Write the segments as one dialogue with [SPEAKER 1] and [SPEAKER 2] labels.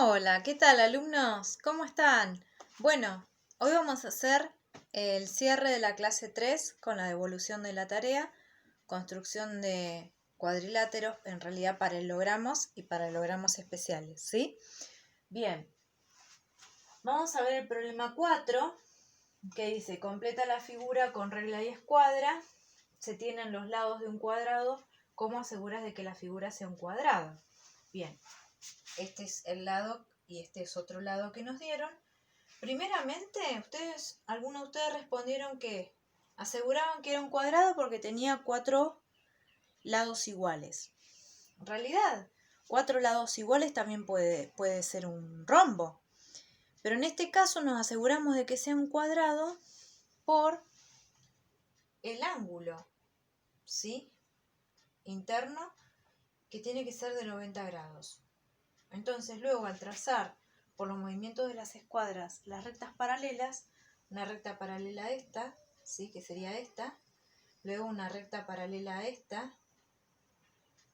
[SPEAKER 1] Hola, ¿qué tal, alumnos? ¿Cómo están? Bueno, hoy vamos a hacer el cierre de la clase 3 con la devolución de la tarea, construcción de cuadriláteros, en realidad paralelogramos y paralelogramos especiales, ¿sí? Bien, vamos a ver el problema 4, que dice, completa la figura con regla y escuadra, se tienen los lados de un cuadrado, ¿cómo aseguras de que la figura sea un cuadrado? Bien. Este es el lado y este es otro lado que nos dieron. Primeramente, algunos de ustedes respondieron que aseguraban que era un cuadrado porque tenía 4 lados iguales. En realidad, 4 lados iguales también puede ser un rombo. Pero en este caso nos aseguramos de que sea un cuadrado por el ángulo, ¿sí? Interno, que tiene que ser de 90 grados. Entonces luego al trazar por los movimientos de las escuadras las rectas paralelas, una recta paralela a esta, ¿sí? Que sería esta, luego una recta paralela a esta,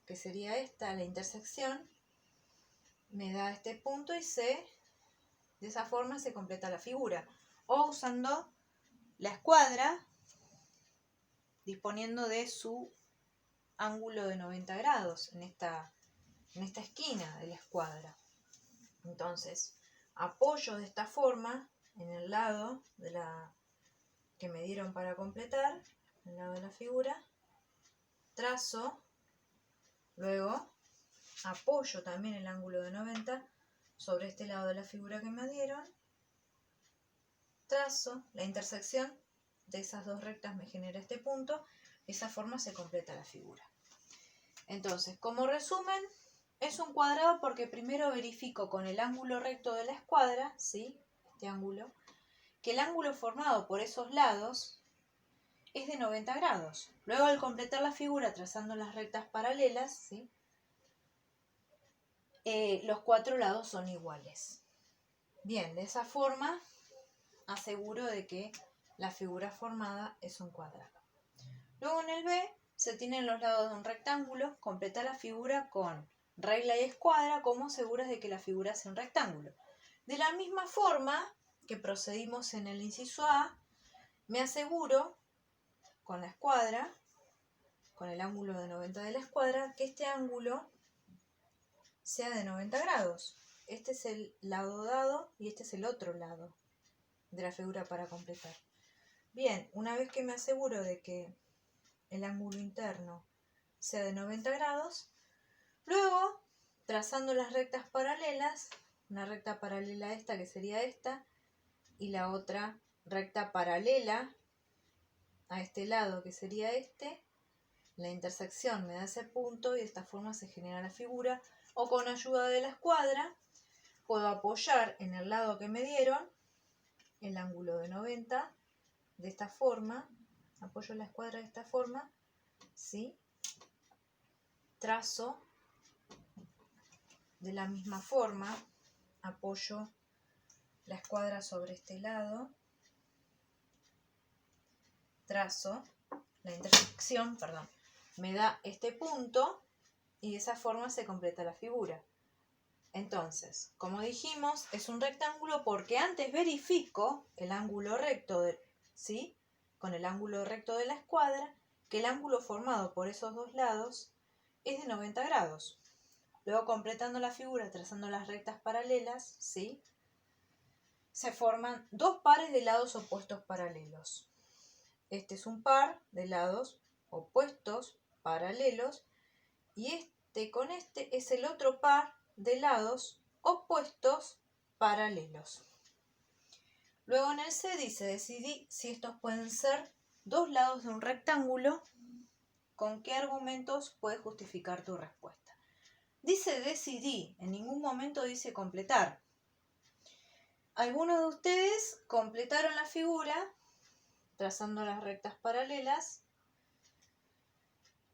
[SPEAKER 1] que sería esta, la intersección, me da este punto y de esa forma se completa la figura. O usando la escuadra, disponiendo de su ángulo de 90 grados en esta esquina de la escuadra. Entonces, apoyo de esta forma en el lado de que me dieron para completar, el lado de la figura, trazo, luego apoyo también el ángulo de 90 sobre este lado de la figura que me dieron, trazo, la intersección de esas dos rectas me genera este punto, de esa forma se completa la figura. Entonces, como resumen, es un cuadrado porque primero verifico con el ángulo recto de la escuadra, ¿sí? Este ángulo, que el ángulo formado por esos lados es de 90 grados. Luego, al completar la figura trazando las rectas paralelas, ¿sí? Los 4 lados son iguales. Bien, de esa forma aseguro de que la figura formada es un cuadrado. Luego en el B se tienen los lados de un rectángulo, completa la figura con regla y escuadra, como aseguras de que la figura sea un rectángulo. De la misma forma que procedimos en el inciso A, me aseguro con la escuadra, con el ángulo de 90 de la escuadra, que este ángulo sea de 90 grados. Este es el lado dado y este es el otro lado de la figura para completar. Bien, una vez que me aseguro de que el ángulo interno sea de 90 grados, luego, trazando las rectas paralelas, una recta paralela a esta que sería esta, y la otra recta paralela a este lado que sería este, la intersección me da ese punto y de esta forma se genera la figura, o con ayuda de la escuadra puedo apoyar en el lado que me dieron el ángulo de 90 de esta forma, apoyo la escuadra de esta forma, ¿sí? Trazo de la misma forma, apoyo la escuadra sobre este lado, trazo, la intersección, me da este punto y de esa forma se completa la figura. Entonces, como dijimos, es un rectángulo porque antes verifico el ángulo recto, ¿sí? Con el ángulo recto de la escuadra, que el ángulo formado por esos dos lados es de 90 grados. Luego, completando la figura, trazando las rectas paralelas, ¿sí? Se forman dos pares de lados opuestos paralelos. Este es un par de lados opuestos paralelos y este con este es el otro par de lados opuestos paralelos. Luego en el C dice, decidí si estos pueden ser dos lados de un rectángulo, ¿con qué argumentos puedes justificar tu respuesta? Dice decidí, en ningún momento dice completar. Algunos de ustedes completaron la figura trazando las rectas paralelas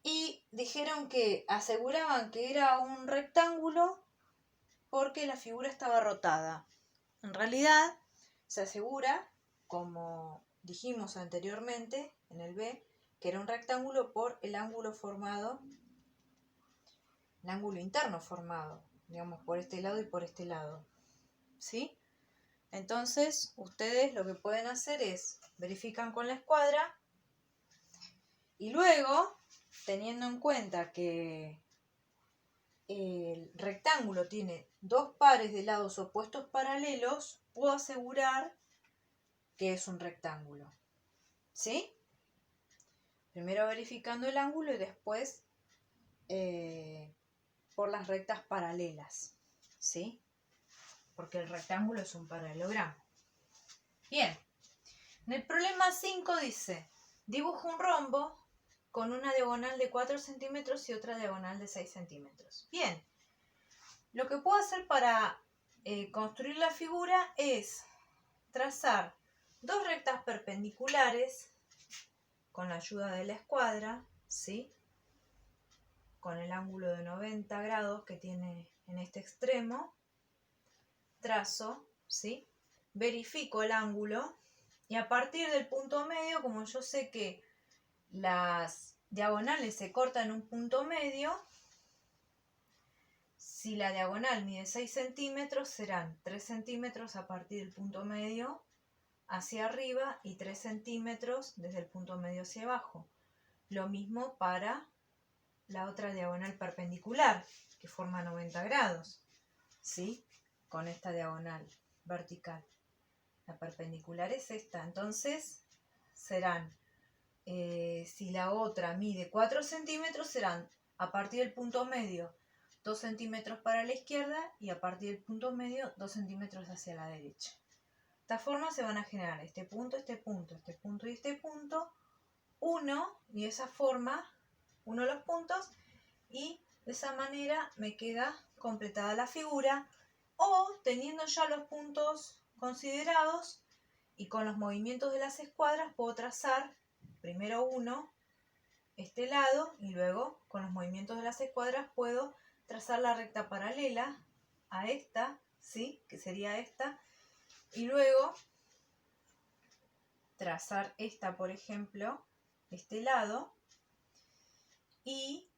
[SPEAKER 1] y dijeron que aseguraban que era un rectángulo porque la figura estaba rotada. En realidad se asegura, como dijimos anteriormente en el B, que era un rectángulo por el ángulo formado, el ángulo interno formado, digamos, por este lado y por este lado, ¿sí? Entonces, ustedes lo que pueden hacer es verifican con la escuadra y luego, teniendo en cuenta que el rectángulo tiene dos pares de lados opuestos paralelos, puedo asegurar que es un rectángulo, ¿sí? Primero verificando el ángulo y después por las rectas paralelas, ¿sí? Porque el rectángulo es un paralelogramo. Bien, en el problema 5 dice, dibuja un rombo con una diagonal de 4 centímetros y otra diagonal de 6 centímetros. Bien, lo que puedo hacer para construir la figura es trazar dos rectas perpendiculares con la ayuda de la escuadra, ¿sí? Con el ángulo de 90 grados que tiene en este extremo, trazo, ¿sí? Verifico el ángulo y a partir del punto medio, como yo sé que las diagonales se cortan en un punto medio, si la diagonal mide 6 centímetros, serán 3 centímetros a partir del punto medio hacia arriba y 3 centímetros desde el punto medio hacia abajo. Lo mismo para la otra diagonal perpendicular, que forma 90 grados, ¿sí? Con esta diagonal vertical. La perpendicular es esta, entonces serán, si la otra mide 4 centímetros, serán a partir del punto medio 2 centímetros para la izquierda y a partir del punto medio 2 centímetros hacia la derecha. De esta forma se van a generar este punto, este punto, este punto y este punto, uno, y de esa forma, uno de los puntos, y de esa manera me queda completada la figura, o teniendo ya los puntos considerados y con los movimientos de las escuadras puedo trazar primero uno, este lado, y luego con los movimientos de las escuadras puedo trazar la recta paralela a esta, ¿sí? Que sería esta, y luego trazar esta, por ejemplo, este lado, y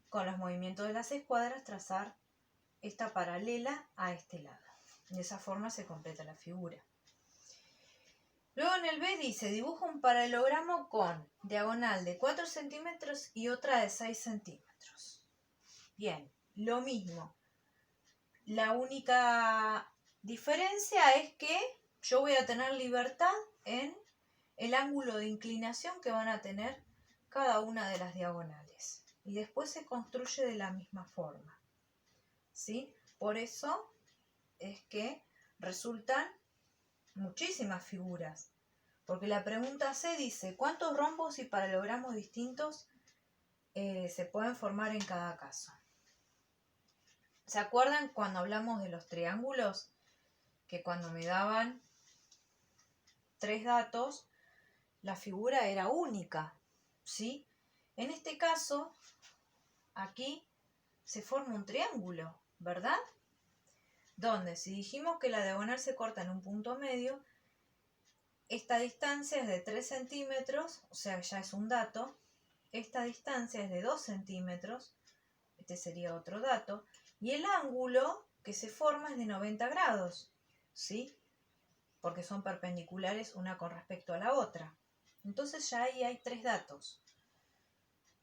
[SPEAKER 1] con los movimientos de las escuadras trazar esta paralela a este lado. De esa forma se completa la figura. Luego en el B dice, dibuja un paralelogramo con diagonal de 4 centímetros y otra de 6 centímetros. Bien, lo mismo. La única diferencia es que yo voy a tener libertad en el ángulo de inclinación que van a tener cada una de las diagonales. Y después se construye de la misma forma, ¿sí? Por eso es que resultan muchísimas figuras. Porque la pregunta C dice, ¿cuántos rombos y paralelogramos distintos se pueden formar en cada caso? ¿Se acuerdan cuando hablamos de los triángulos? Que cuando me daban 3 datos, la figura era única, ¿sí? En este caso, aquí se forma un triángulo, ¿verdad? Donde si dijimos que la diagonal se corta en un punto medio, esta distancia es de 3 centímetros, o sea, ya es un dato. Esta distancia es de 2 centímetros, este sería otro dato. Y el ángulo que se forma es de 90 grados, ¿sí? Porque son perpendiculares una con respecto a la otra. Entonces ya ahí hay 3 datos.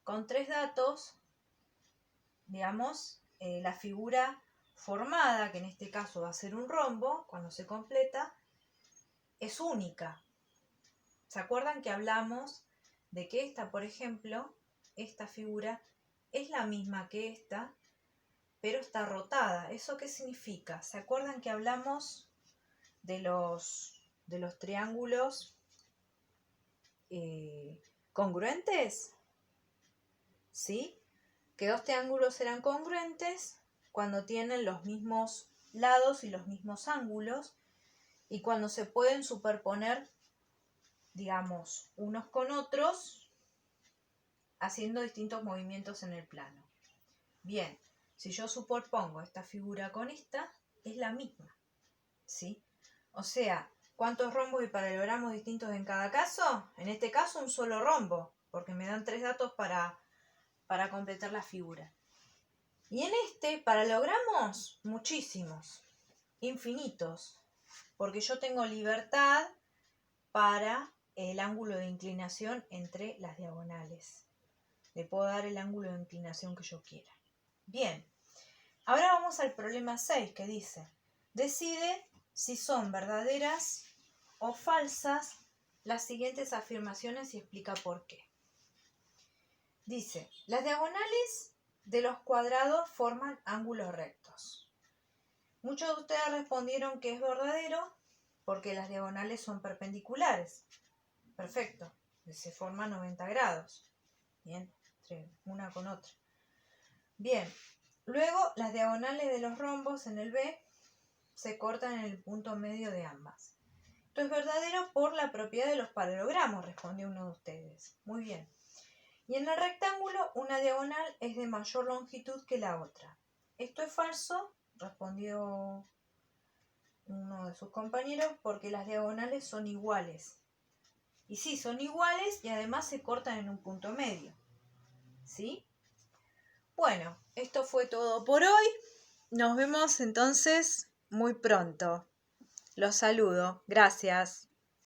[SPEAKER 1] Con 3 datos, digamos, la figura formada, que en este caso va a ser un rombo, cuando se completa, es única. ¿Se acuerdan que hablamos de que esta, por ejemplo, esta figura es la misma que esta, pero está rotada? ¿Eso qué significa? ¿Se acuerdan que hablamos de los triángulos congruentes? ¿Sí? Que dos triángulos serán congruentes cuando tienen los mismos lados y los mismos ángulos y cuando se pueden superponer, digamos, unos con otros haciendo distintos movimientos en el plano. Bien, si yo superpongo esta figura con esta, es la misma, ¿sí? O sea, ¿cuántos rombos y paralelogramos distintos en cada caso? En este caso un solo rombo, porque me dan 3 datos para completar la figura. Y en este paralogramos muchísimos, infinitos, porque yo tengo libertad para el ángulo de inclinación entre las diagonales. Le puedo dar el ángulo de inclinación que yo quiera. Bien, ahora vamos al problema 6 que dice, decide si son verdaderas o falsas las siguientes afirmaciones y explica por qué. Dice, las diagonales de los cuadrados forman ángulos rectos. Muchos de ustedes respondieron que es verdadero porque las diagonales son perpendiculares. Perfecto, se forman 90 grados. Bien, entre una con otra. Bien, luego las diagonales de los rombos en el B se cortan en el punto medio de ambas. Esto es verdadero por la propiedad de los paralelogramos, respondió uno de ustedes. Muy bien. Y en el rectángulo, una diagonal es de mayor longitud que la otra. Esto es falso, respondió uno de sus compañeros, porque las diagonales son iguales. Y sí, son iguales y además se cortan en un punto medio. ¿Sí? Bueno, esto fue todo por hoy. Nos vemos entonces muy pronto. Los saludo. Gracias.